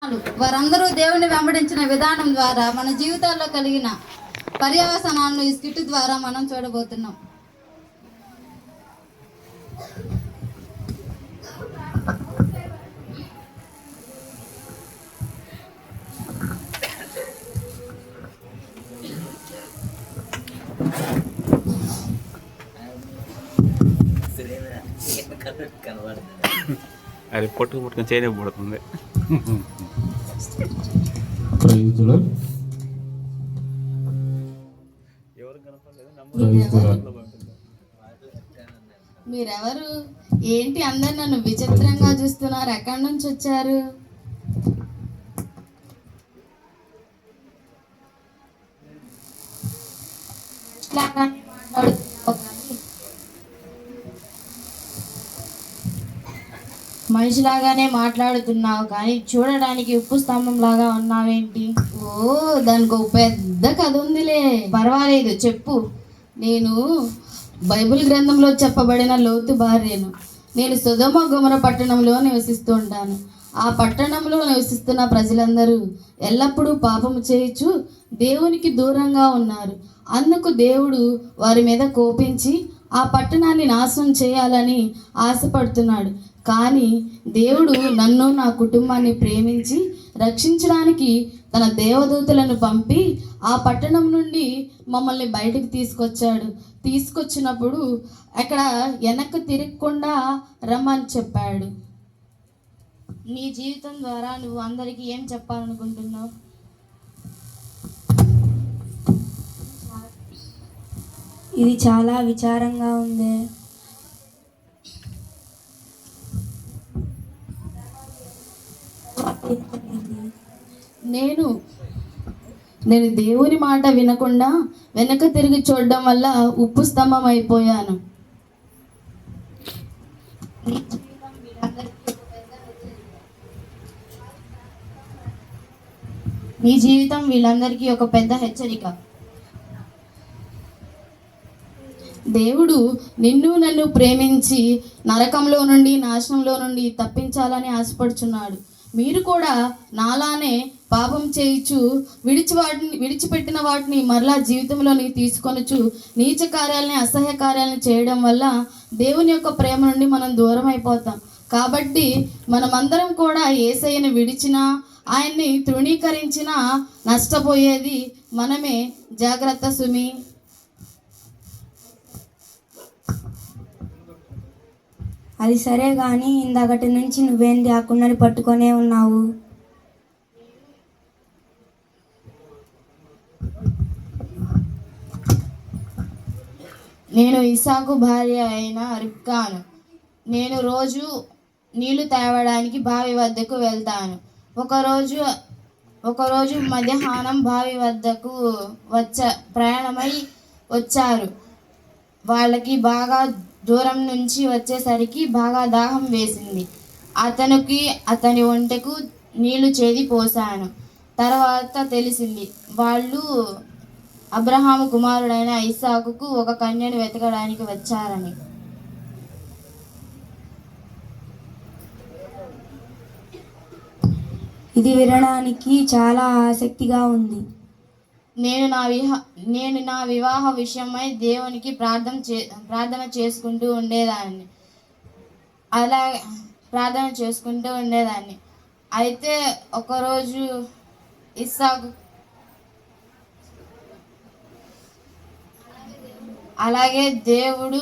వారందరూ దేవుని వెంబడించిన విధానం ద్వారా మన జీవితాల్లో కలిగిన పర్యవసానాలను ఈ స్కిట్ ద్వారా మనం చూడబోతున్నాం. అది పట్టుకుని చేయలేకపోతుంది. మీరెవరు? ఏంటి అందరు నన్ను విచిత్రంగా చూస్తున్నారు? ఎక్కడి నుంచి వచ్చారు? మనిషిలాగానే మాట్లాడుతున్నావు కానీ చూడడానికి ఉప్పు స్తంభం లాగా ఉన్నావేంటి? ఓ, దానికి ఒక పెద్ద కథ ఉందిలే. పర్వాలేదు, చెప్పు. నేను బైబిల్ గ్రంథంలో చెప్పబడిన లోతు భార్యను. నేను సొదొమ గొమొర పట్టణంలో నివసిస్తూ ఉంటాను. ఆ పట్టణంలో నివసిస్తున్న ప్రజలందరూ ఎల్లప్పుడూ పాపము చేయుచు దేవునికి దూరంగా ఉన్నారు. అందుకు దేవుడు వారి మీద కోపించి ఆ పట్టణాన్ని నాశనం చేయాలని ఆశపడుతున్నాడు. కానీ దేవుడు నన్ను, నా కుటుంబాన్ని ప్రేమించి రక్షించడానికి తన దేవదూతలను పంపి ఆ పట్టణం నుండి మమ్మల్ని బయటకు తీసుకొచ్చినప్పుడు అక్కడ వెనక్కి తిరగకుండా రమ్మని చెప్పాడు. నీ జీవితం ద్వారా నువ్వు అందరికీ ఏం చెప్పాలనుకుంటున్నావు? ఇది చాలా విచారంగా ఉంది. నేను దేవుని మాట వినకుండా వెనక తిరిగి చూడడం వల్ల ఉప్పు స్తంభం అయిపోయాను. నీ జీవితం వీళ్ళందరికీ ఒక పెద్ద హెచ్చరిక. దేవుడు నిన్ను నన్ను ప్రేమించి నరకంలో నుండి, నాశనంలో నుండి తప్పించాలని ఆశపడుచున్నాడు. మీరు కూడా నాలానే పాపం చేయించు విడిచిపెట్టిన వాటిని మరలా జీవితంలోనికి తీసుకొనొచ్చు నీచ కార్యాలని, అసహ్య కార్యాలను చేయడం వల్ల దేవుని యొక్క ప్రేమ నుండి మనం దూరం అయిపోతాం. కాబట్టి మనమందరం కూడా యేసయ్యను విడిచినా, ఆయన్ని తృణీకరించినా నష్టపోయేది మనమే. జాగ్రత్త సుమి. అది సరే కానీ ఇందాకటి నుంచి నువ్వేంటి ఆ కుండని పట్టుకొనే ఉన్నావు? నేను ఇస్సాకు భార్య అయిన రిబ్కాను. నేను రోజు నీళ్లు తేవడానికి బావి వద్దకు వెళ్తాను. ఒకరోజు మధ్యాహ్నం బావి వద్దకు ప్రయాణమై వచ్చారు. వాళ్ళకి బాగా దూరం నుంచి వచ్చేసరికి బాగా దాహం వేసింది. అతని ఒంటెకు నీళ్లు చేది పోసాను. తర్వాత తెలిసింది వాళ్ళు అబ్రహాము కుమారుడైన ఇస్సాకుకు ఒక కన్యను వెతకడానికి వచ్చారని. ఇది వినడానికి చాలా ఆసక్తిగా ఉంది. నేను నా వివాహ విషయమై దేవునికి ప్రార్థన చేసుకుంటూ ఉండేదాన్ని. అయితే ఒకరోజు ఇస్సాకు అలాగే దేవుడు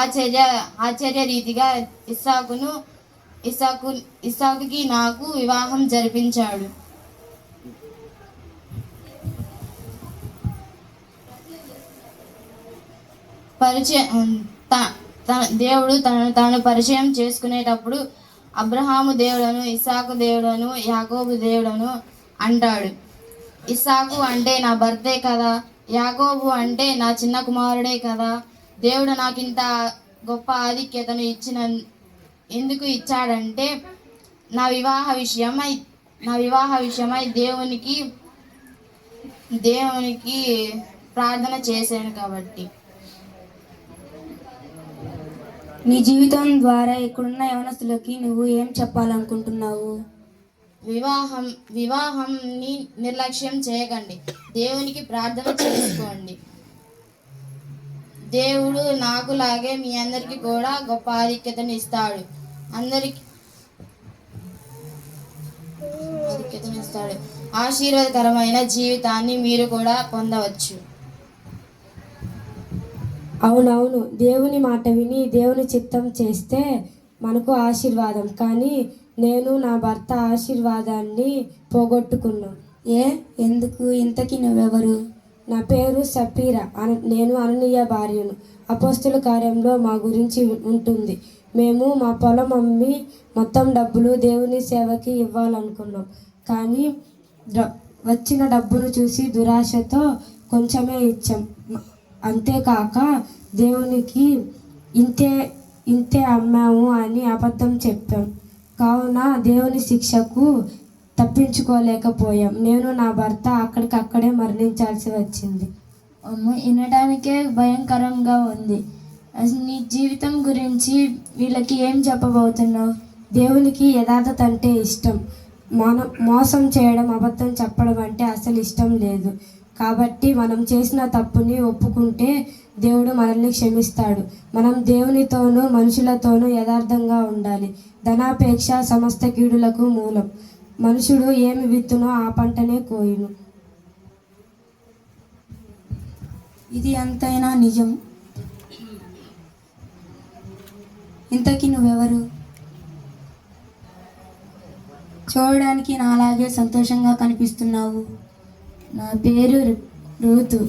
ఆశ్చర్య రీతిగా ఇస్సాకుకి నాకు వివాహం జరిపించాడు. దేవుడు తాను పరిచయం చేసుకునేటప్పుడు అబ్రహాము దేవుడను, ఇస్సాకు దేవుడను, యాకోబు దేవుడను అంటాడు. ఇస్సాకు అంటే నా భర్తే కదా, యాకోబు అంటే నా చిన్న కుమారుడే కదా. దేవుడు నాకు ఇంత గొప్ప ఆధిక్యతను ఎందుకు ఇచ్చాడంటే నా వివాహ విషయమై దేవునికి ప్రార్థన చేశాను కాబట్టి. నీ జీవితం ద్వారా ఇక్కడున్న యవనస్తులకి నువ్వు ఏం చెప్పాలనుకుంటున్నావు? వివాహంని నిర్లక్ష్యం చేయకండి. దేవునికి ప్రార్థన చేసుకోండి. దేవుడు నాకులాగే మీ అందరికీ కూడా గొప్ప ఆధిక్యతను ఇస్తాడు. ఆశీర్వాదకరమైన జీవితాన్ని మీరు కూడా పొందవచ్చు. అవునవును, దేవుని మాట విని దేవుని చిత్తం చేస్తే మనకు ఆశీర్వాదం. కానీ నేను నా భర్త ఆశీర్వాదాన్ని పోగొట్టుకున్నాను. ఎందుకు? ఇంతకీ నువ్వెవరు? నా పేరు సపీరా. నేను అననీయ భార్యను. అపోస్తుల కార్యంలో మా గురించి ఉంటుంది. మేము మా పొలం అమ్మి మొత్తం డబ్బులు దేవుని సేవకి ఇవ్వాలనుకున్నాం. కానీ వచ్చిన డబ్బును చూసి దురాశతో కొంచెమే ఇచ్చాం. అంతేకాక దేవునికి ఇంతే అమ్మాము అని అబద్ధం చెప్పాం. కావున దేవుని శిక్షకు తప్పించుకోలేకపోయాం. నేను నా భర్త అక్కడికక్కడే మరణించాల్సి వచ్చింది. వినడానికే భయంకరంగా ఉంది. నీ జీవితం గురించి వీళ్ళకి ఏం చెప్పబోతున్నావు? దేవునికి యథార్థత అంటే ఇష్టం. మోసం చేయడం, అబద్ధం చెప్పడం అంటే అసలు ఇష్టం లేదు. కాబట్టి మనం చేసిన తప్పుని ఒప్పుకుంటే దేవుడు మనల్ని క్షమిస్తాడు. మనం దేవునితోనూ మనుషులతోనూ యథార్థంగా ఉండాలి. ధనాపేక్ష సమస్త కీడులకు మూలం. మనుషుడు ఏమి విత్తునో ఆ పంటనే కోయును. ఇది అంతైనా నిజం. ఇంతకీ నువ్వెవరు? చూడడానికి నాలాగే సంతోషంగా కనిపిస్తున్నావు. నా పేరు రూతు.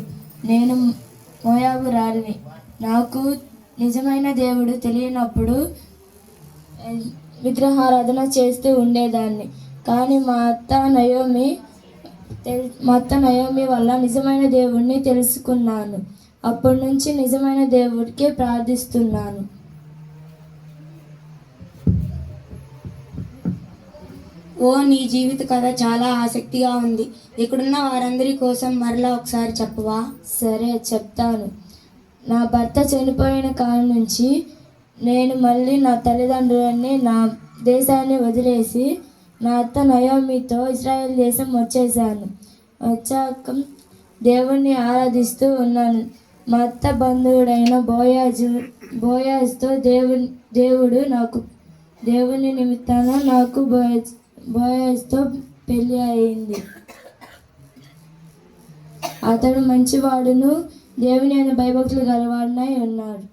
నేను మోయాబు రాలిని. నాకు నిజమైన దేవుడు తెలియనప్పుడు విగ్రహారాధన చేస్తూ ఉండేదాన్ని. కానీ మా అత్త నయోమి వల్ల నిజమైన దేవుడిని తెలుసుకున్నాను. అప్పటి నుంచి నిజమైన దేవుడికే ప్రార్థిస్తున్నాను. నీ జీవిత కథ చాలా ఆసక్తిగా ఉంది. ఇక్కడున్న వారందరి కోసం మరలా ఒకసారి చెప్పవా? సరే, చెప్తాను. నా భర్త చనిపోయిన కాలం నుంచి నేను మళ్ళీ నా తల్లిదండ్రులని, నా దేశాన్ని వదిలేసి నా అత్త నయోమితో ఇజ్రాయెల్ దేశం వచ్చేసాను. వచ్చాక దేవుణ్ణి ఉన్నాను. మా అత్త బంధువుడైన బోయాజ్తో దేవుని నిమిత్తాన నాకు బోయాజ్తో పెళ్ళి అయింది. అతడు మంచివాడును, దేవుని అయిన భయభక్తులు గలవాడునై ఉన్నాడు.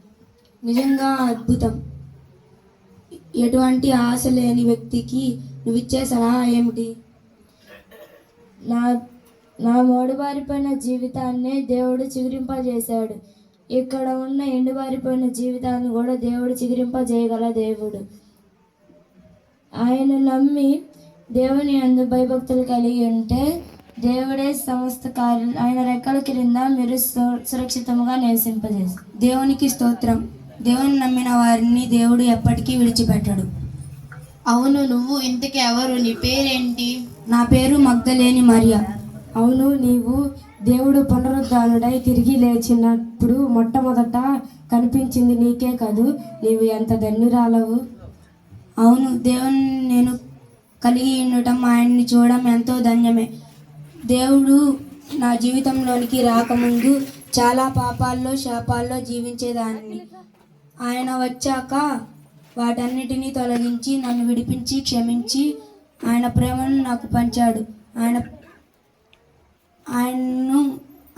నిజంగా అద్భుతం. ఎటువంటి ఆశ లేని వ్యక్తికి నువ్విచ్చే సలహా ఏమిటి? నా మోడుబారిపోయిన జీవితాన్నే దేవుడు చిగురింపజేశాడు. ఇక్కడ ఉన్న ఎండుబారిపోయిన జీవితాన్ని కూడా దేవుడు చిగురింపజేయగల దేవుడు. ఆయన నమ్మి దేవుని యందు భయభక్తులు కలిగి ఉంటే దేవుడే సమస్త కార్యం ఆయన రెక్కల క్రింద మీరు సురక్షితంగా నివసింపజేస్తారు. దేవునికి స్తోత్రం. దేవుని నమ్మిన వారిని దేవుడు ఎప్పటికీ విడిచిపెట్టడు. అవును, నువ్వు ఇంతకీ ఎవరు? నీ పేరేంటి? నా పేరు మగ్ధలేని మరియా. అవును, నీవు దేవుడు పునరుద్ధానుడై తిరిగి లేచినప్పుడు మొట్టమొదట కనిపించింది నీకే కదూ. నీవు ఎంత ధన్యురాలవు. అవును, దేవుని నేను కలిగి ఉండటం, ఆయన్ని చూడడం ఎంతో ధన్యమే. దేవుడు నా జీవితంలోనికి రాకముందు చాలా పాపాల్లో శాపాల్లో జీవించేదాన్ని. ఆయన వచ్చాక వాటన్నిటినీ తొలగించి నన్ను విడిపించి క్షమించి ఆయన ప్రేమను నాకు పంచాడు.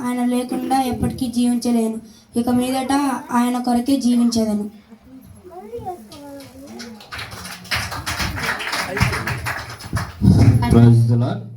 ఆయన లేకుండా ఎప్పటికీ జీవించలేను. ఇక మీదట ఆయన కొరకే జీవించేదను. Praise the Lord.